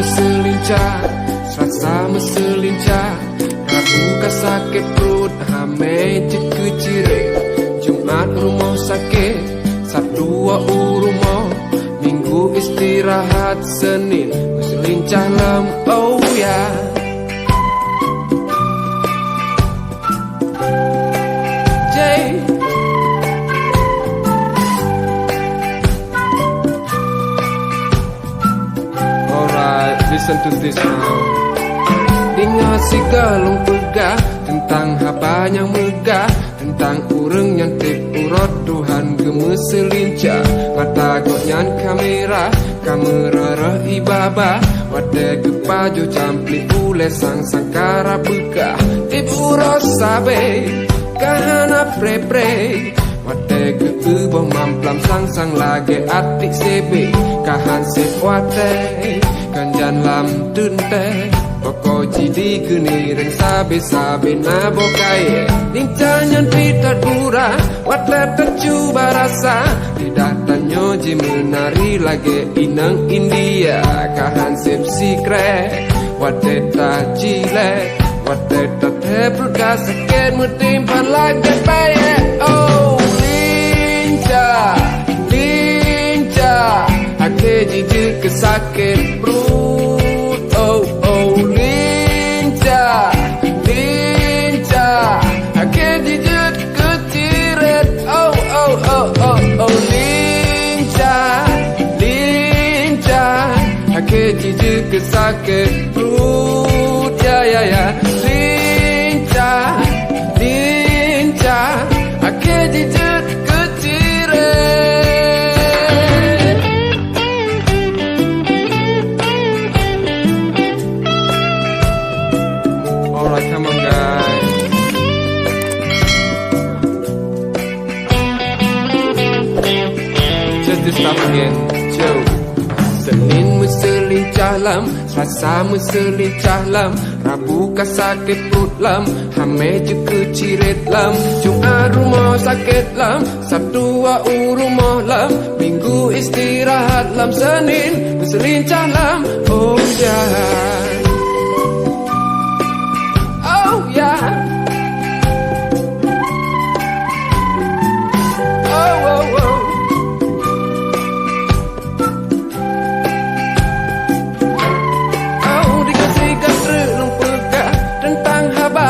meselincah, rasa meselincah. Rabu ka sakit perut, hame jeke cire. Jumat rumah sakit, Sabtu rumah, Minggu istirahat, Senin meselincah lam, oh ya. Listen to this now. Ingat si galung pegah tentang haba yang megah, tentang urang yang urut Tuhan gemes selincah. Mata gonyan kamera rah ibaba, wade gepaju campli ule sang sangkara bekah. Tip urut sabe kahana pre wade gebong mamplam sang lage atik sebe kahan sefwate kanjan lam tunte poko jidi geni reng sabe na bokaye nincanyan pitat pura wate tercuba rasa tidak tanyo ji menari lage inang India kahan sep sikre wate tajile wate tate pruka sakit mutimpan lage baye oh lincah ake jiji kesakit perut oh lincah ake jiji keciret oh lincah ake jiji kesakit perut ya lincah ake jiji come on guys. Just this stuff again. Chill. Senin meselincah lam, Selasa meselincah lam, Rabu ka sakit perut lam, hame jeke ciret lam, Jumat rumah sakit lam, Sabtu rumah lam, Minggu istirahat lam, Senin meselincah lam, oh yeah.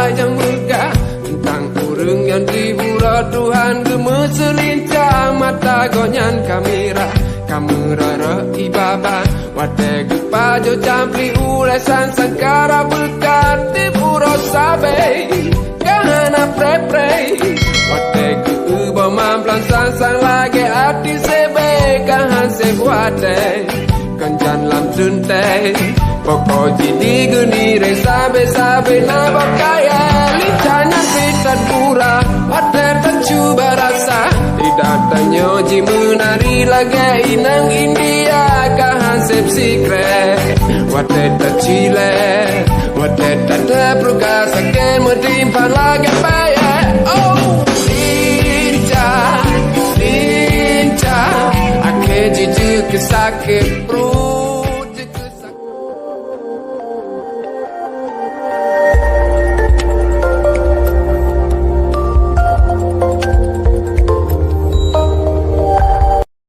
Yang megah tentang urang yang dibura Tuhan gemes selincah mata gonyan kamera rah ibaba wate gepajo campli ulesan sangkara bekat dibura sabe kahana pre wate geuba mamplang sang lage ati sebe kahan sebwate kanjan lam tunte poko jidi geni re sabe na bakaya lincahnya pitat pura wate tercuba rasa tidak tanyo ji menari lage inang India kahan sep sikret wate tercile wate tante pruka sakit medimpan lage baya oh lincah ake jiji kesakit perut